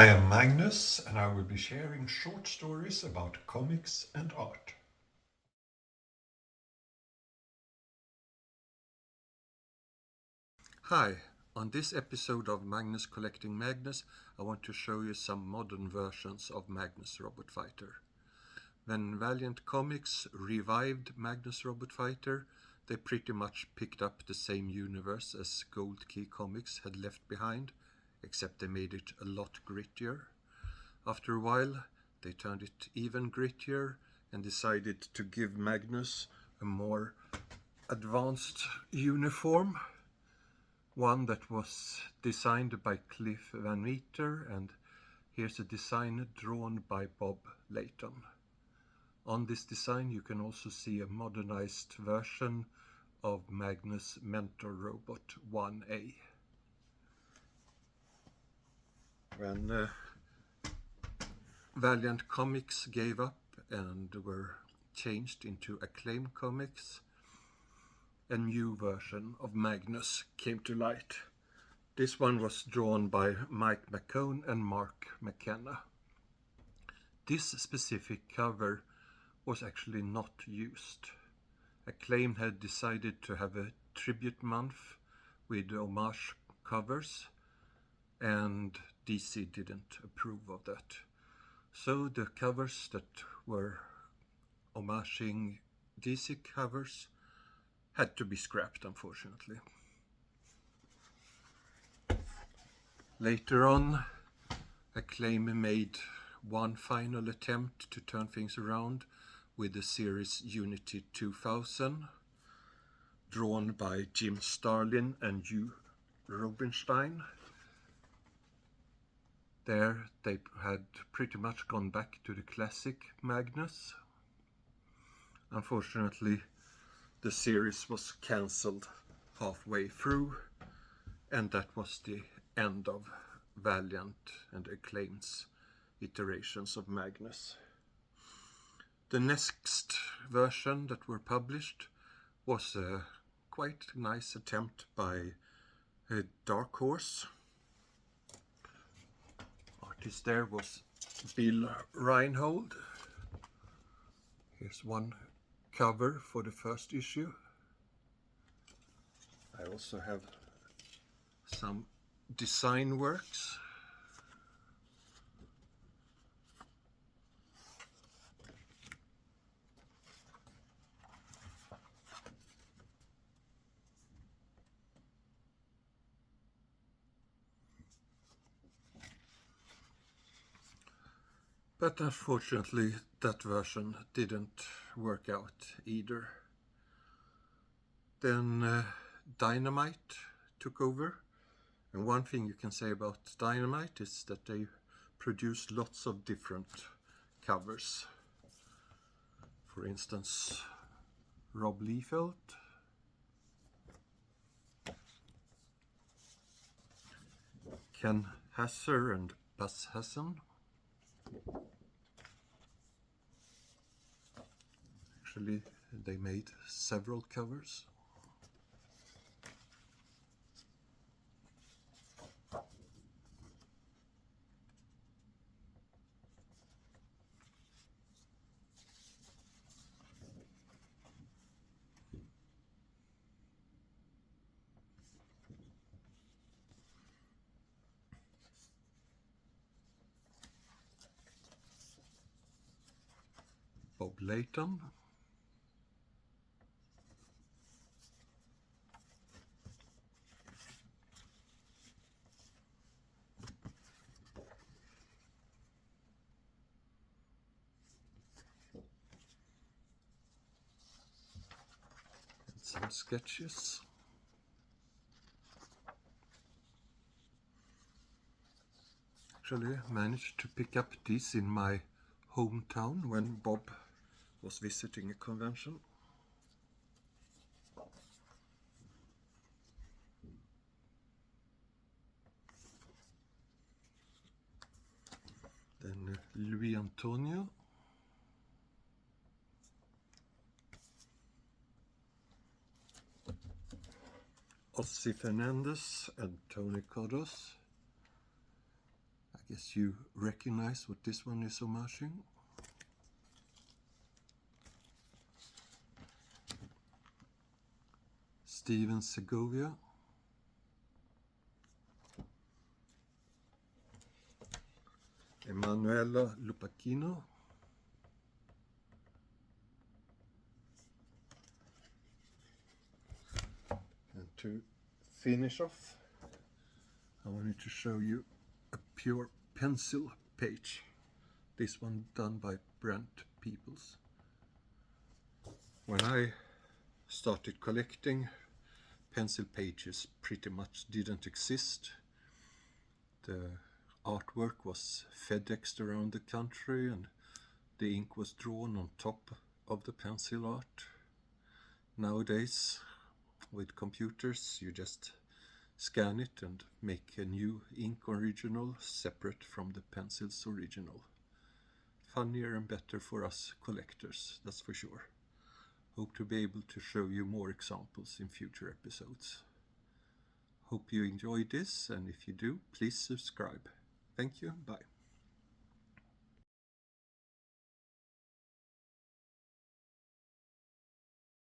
I am Magnus, and I will be sharing short stories about comics and art. Hi, on this episode of Magnus Collecting Magnus, I want to show you some modern versions of Magnus Robot Fighter. When Valiant Comics revived Magnus Robot Fighter, they pretty much picked up the same universe as Gold Key Comics had left behind, except they made it a lot grittier. After a while, they turned it even grittier and decided to give Magnus a more advanced uniform. One that was designed by Cliff Van Meter, and here's a design drawn by Bob Layton. On this design you can also see a modernized version of Magnus Mentor Robot 1A. When Valiant Comics gave up and were changed into Acclaim Comics, a new version of Magnus came to light. This one was drawn by Mike McCone and Mark McKenna. This specific cover was actually not used. Acclaim had decided to have a tribute month with homage covers, and DC didn't approve of that. So the covers that were homaging DC covers had to be scrapped, unfortunately. Later on, Acclaim made one final attempt to turn things around with the series Unity 2000, drawn by Jim Starlin and Hugh Rubinstein. There they had pretty much gone back to the classic Magnus. Unfortunately, the series was cancelled halfway through, and that was the end of Valiant and Acclaim's iterations of Magnus. The next version that were published was a quite nice attempt by Dark Horse. Artist there was Bill Reinhold. Here's one cover for the first issue. I also have some design works. But unfortunately, that version didn't work out either. Then Dynamite took over. And one thing you can say about Dynamite is that they produced lots of different covers. For instance, Rob Liefeld, Ken Hasser and Buzz Hassan. Actually, they made several covers. Bob Layton, and some sketches. Actually, I managed to pick up these in my hometown when Bob was visiting a convention. Then Luis Antonio, Ossi Fernandez and Tony Kodos. Guess you recognize what this one is homaging. Steven Segovia. Emanuela Lupacchino. And to finish off, I wanted to show you a pure pencil page. This one done by Brent Peoples. When I started collecting, pencil pages pretty much didn't exist. The artwork was FedExed around the country and the ink was drawn on top of the pencil art. Nowadays, with computers, you just scan it and make a new ink original separate from the pencil's original. Funnier and better for us collectors, that's for sure. Hope to be able to show you more examples in future episodes. Hope you enjoyed this, and if you do, please subscribe. Thank you, bye.